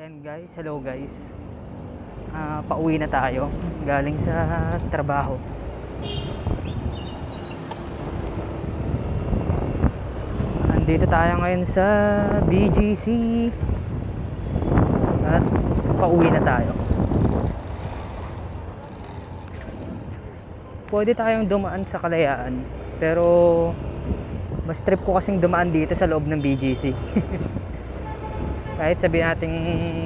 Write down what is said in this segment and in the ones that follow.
And guys, hello guys. Pauwi na tayo galing sa trabaho. Andito tayo ngayon sa BGC at pauwi na tayo. Pwede tayong dumaan sa Kalayaan, pero mas trip ko kasing dumaan dito sa loob ng BGC. Kahit sabihin natin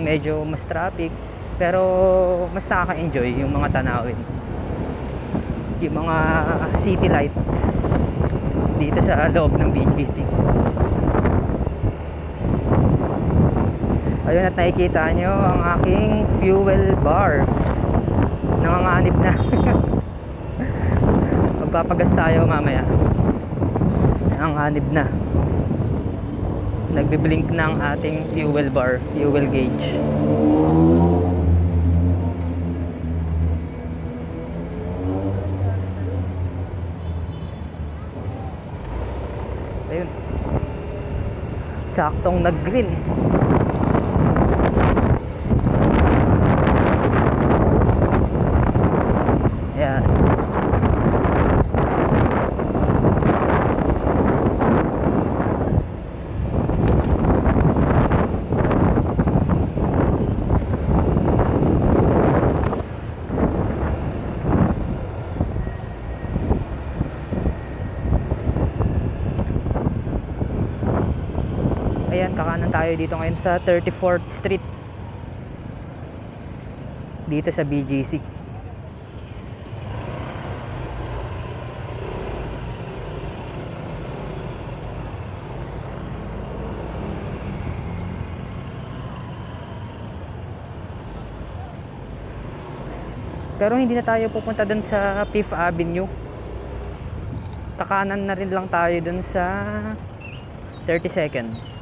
medyo mas traffic, pero mas nakaka-enjoy yung mga tanawin, yung mga city lights dito sa loob ng BGC. Ayun, at nakikita nyo ang aking fuel bar, nanganganib na. Magpapagas tayo mamaya, nanganganib na. Nagbi-blink na ang ating fuel bar, fuel gauge. Ayun, saktong nag-green. Ayan. Ayan, kakanan tayo dito ngayon sa 34th Street dito sa BGC. Pero hindi na tayo pupunta dun sa 5th Avenue. Kakanan na rin lang tayo dun sa 32nd.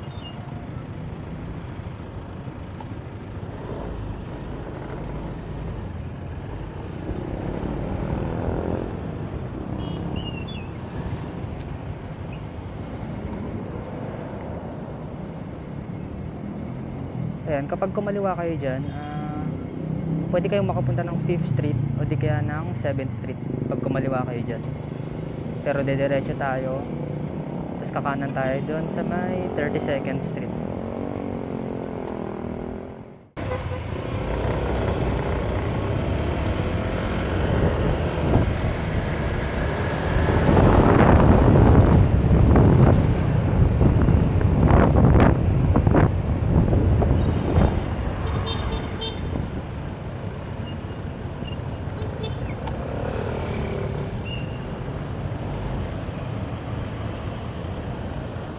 Ayan, kapag kumaliwa kayo dyan, pwede kayong makapunta ng 5th Street o di kaya ng 7th Street pag kumaliwa kayo dyan. Pero dediretso tayo, tapos kakanan tayo doon sa may 32nd Street.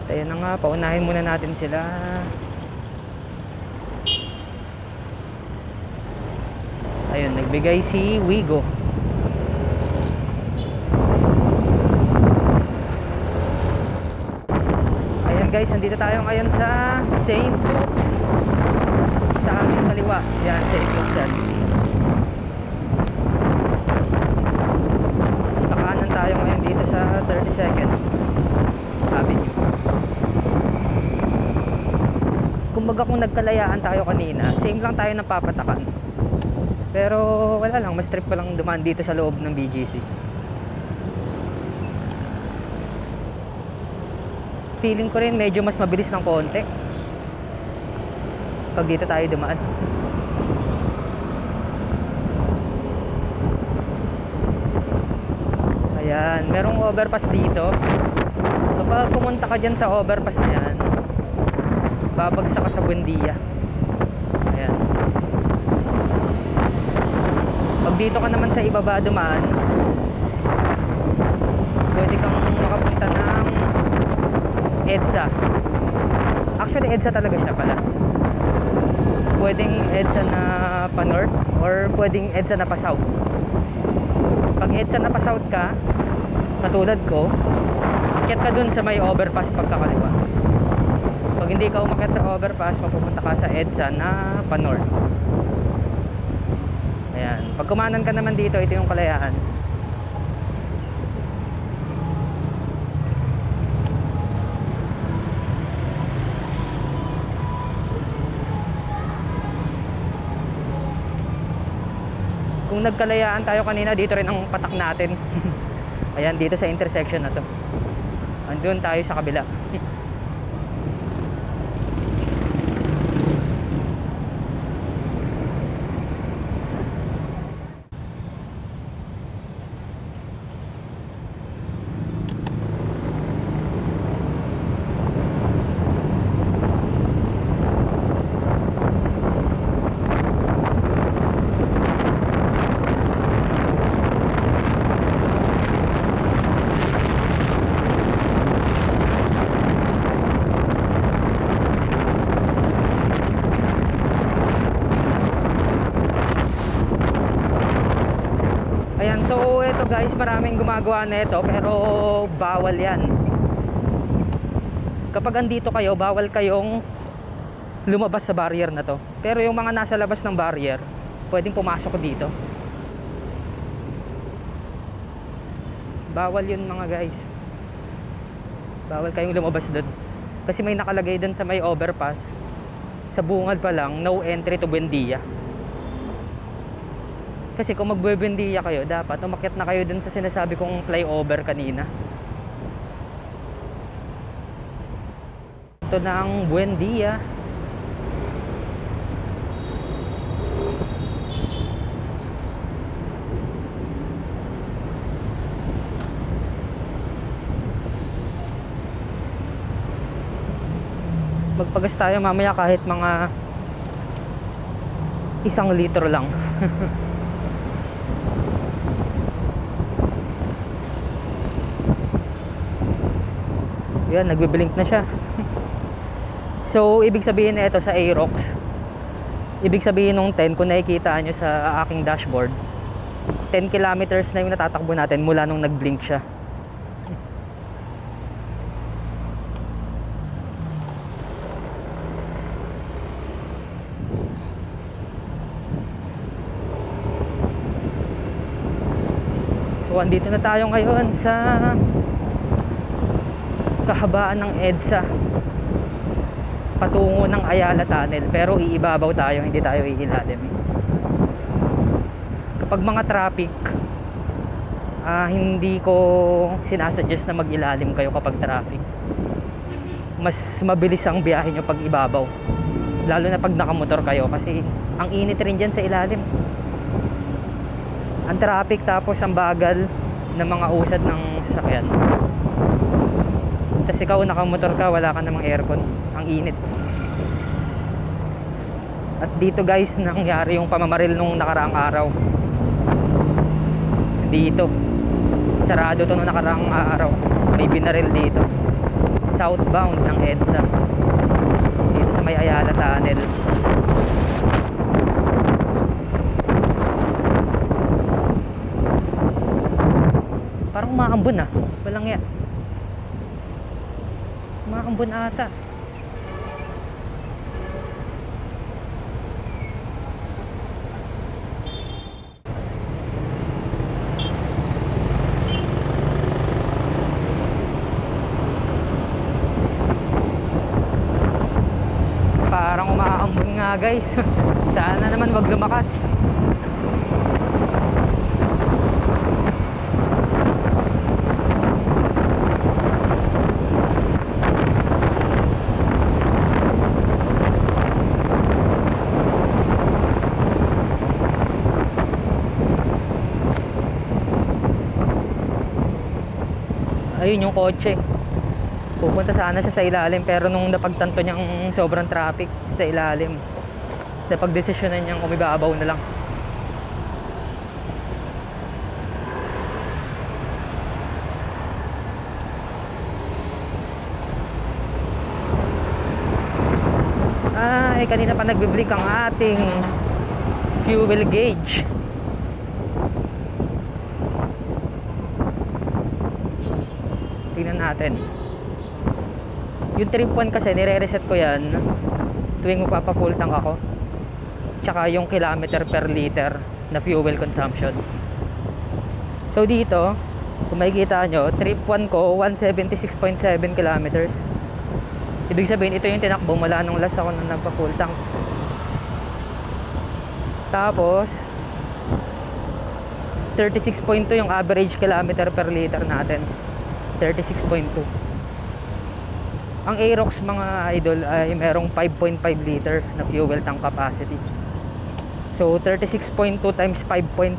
Ayan na nga, paunahin muna natin sila. Ayun, nagbigay si Wigo. Ayan guys, nandito tayo ngayon sa St. Luke's. Sa aming kaliwa. Ayan, St. Luke's yan. Kakanan tayo ngayon dito sa 32nd Avenue. Kumbaga kung nagkalayaan tayo kanina, same lang tayo ng papatakan. Pero wala lang, mas trip pa lang dumaan dito sa loob ng BGC. Feeling ko rin medyo mas mabilis ng konti pag dito tayo dumaan. Ayan, merong overpass dito. Kapag pumunta ka dyan sa overpass na yan, babagsak ka sa Buendia. Ayan. Pag dito ka naman sa ibaba dumaan, pwede kang makapunta ng EDSA. Actually EDSA talaga siya pala. Pwedeng EDSA na pa north or pwedeng EDSA na pa south. Pag EDSA na pa south ka, katulad ko, akyat ka dun sa may overpass pagkakaliwa. Pag hindi ka umakyat sa overpass, mapupunta ka sa EDSA na pa north. Ayan, pag kumanan ka naman dito, ito yung Kalayaan. Kung nagkalayaan tayo kanina, dito rin ang patak natin. Ayan, dito sa intersection na to. Andun tayo sa kabila. So ito guys, maraming gumagawa nito pero bawal yan. Kapag andito kayo, bawal kayong lumabas sa barrier na to. Pero yung mga nasa labas ng barrier, pwedeng pumasok dito. Bawal yun mga guys. Bawal kayong lumabas doon. Kasi may nakalagay doon sa may overpass, sa bungad pa lang, no entry to Buendia. Kasi kung magbubendiya kayo, dapat umakyat na kayo dun sa sinasabi kong flyover kanina. Ito na ang Buendia. Magpagas tayo mamaya kahit mga 1 litro lang. Yan, nagbe-blink na siya. So, ibig sabihin na ito sa Aerox. Ibig sabihin nung 10, kung nakikita nyo sa aking dashboard, 10 kilometers na yung natatakbo natin mula nung nag-blink siya. So, andito na tayo ngayon sa kahabaan ng EDSA patungo ng Ayala Tunnel, pero iibabaw tayo, hindi tayo iilalim. Kapag mga traffic, hindi ko sinasuggest na mag-ilalim kayo kapag traffic. Mas mabilis ang biyahe nyo pag ibabaw, lalo na pag nakamotor kayo, kasi ang init rin dyan sa ilalim. Ang traffic, tapos ang bagal ng mga usad ng sasakyan. Tapos ikaw nakamotor ka, wala ka namang aircon, ang init. At dito guys, nangyari yung pamamaril nung nakaraang araw. Dito sarado to nung nakaraang araw. May binaril dito, southbound ng EDSA, dito sa may Ayala Tunnel. Parang umaambon ah, walang yan. Umaambon ata. Parang umaambon nga guys. Sana naman wag lumakas. Ayun yung kotse, pupunta sana siya sa ilalim, pero nung napagtanto niyang sobrang traffic sa ilalim, napagdesisyonan niyang umibabaw na lang. Ay, kanina pa nagbe-blink ang ating fuel gauge. Tingnan natin. Yung trip 1 kasi nire-reset ko yan tuwing magpapa full tank ako, tsaka yung kilometer per liter na fuel consumption. So dito, kung makikita nyo, trip 1 ko 176.7 kilometers. Ibig sabihin ito yung tinakbo mula nung last ako nung nagpa full tank. Tapos 36.2 yung average kilometer per liter natin. 36.2. Ang Aerox mga idol ay merong 5.5 liter na fuel tank capacity. So 36.2 times 5.5.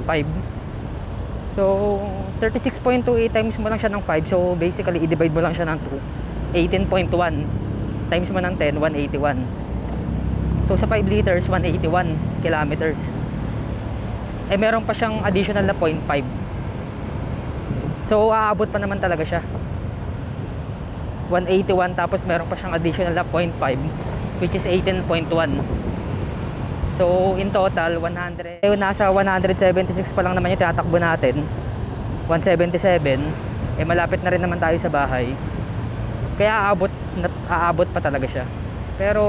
So 36.2 times mo lang siya ng 5. So basically i-divide mo lang siya ng 2. 18.1 times mo ng 10, 181. So sa 5 liters 181 kilometers. Eh meron pa siyang additional na 0.5. So aabot pa naman talaga siya 181, tapos meron pa siyang additional na 0.5 which is 18.1. So in total 100, nasa 176 pa lang naman yung tatakbo natin. 177. Eh malapit na rin naman tayo sa bahay. Kaya aabot pa talaga siya. Pero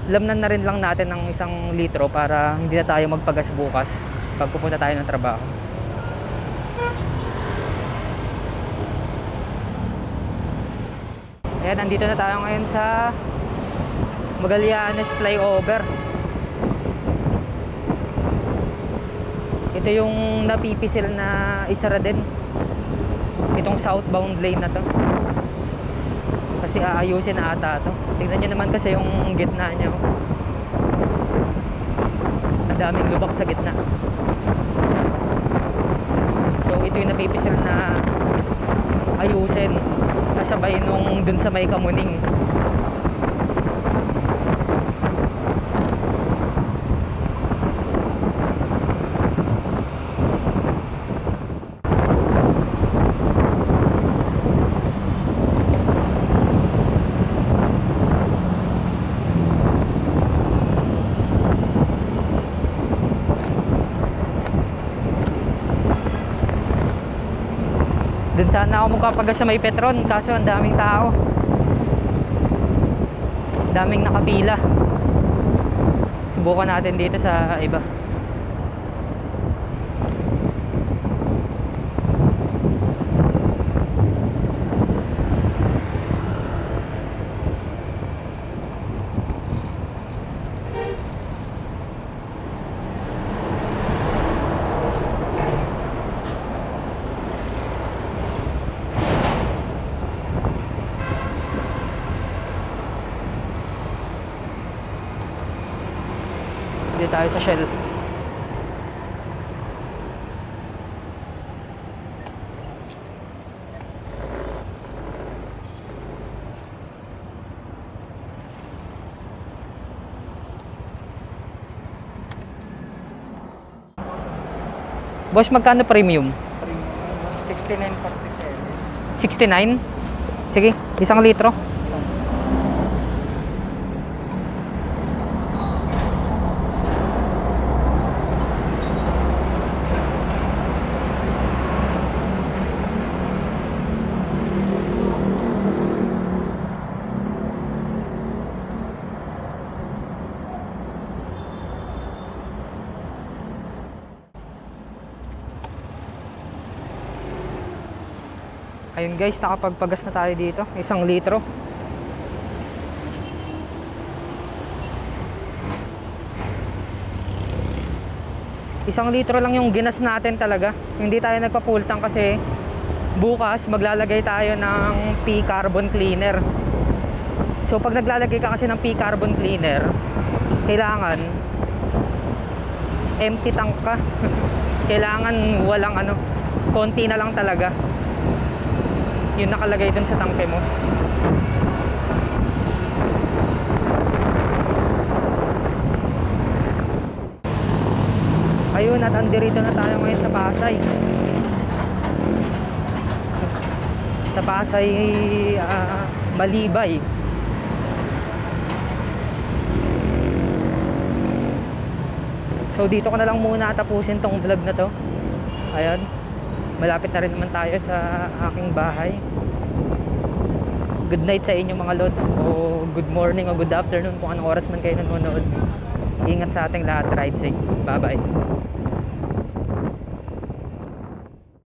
lamnan na rin lang natin ng 1 litro para hindi na tayo magpagas bukas pag pupunta tayo ng trabaho. Ayan, nandito na tayo ngayon sa Magallanes flyover. Ito yung napipisil na isara din, itong southbound lane na to, kasi aayusin na ata to. Tingnan nyo naman kasi yung gitna nya, ang daming lubak sa gitna. So ito yung napipisil na ayusin, kasabay nung dun sa may Kamuning. Dun sana ako magpapagas sa may Petron, kaso ang daming tao, daming nakapila. Subukan natin dito sa iba. Dito tayo sa Shell. Boss, magkano premium? 69 plus 69? Sige, 1 litro. Ayun guys, nakapagpagas na tayo dito, 1 litro. Isang litro lang yung ginas natin talaga. Hindi tayo nagpa-full tank kasi bukas maglalagay tayo ng P-carbon cleaner. So pag naglalagay ka kasi ng P-carbon cleaner, kailangan empty tank ka. Kailangan walang konti na lang talaga yun nakalagay dun sa tangke mo. Ayun, at andirito na tayo ngayon sa Pasay. Sa Pasay Malibay. So dito ko na lang muna tapusin tong vlog na to. Ayan, malapit na rin naman tayo sa aking bahay. Good night sa inyo mga lods, o good morning o good afternoon kung anong oras man kayo nanonood. Ingat sa ating lahat, ride safe, bye bye.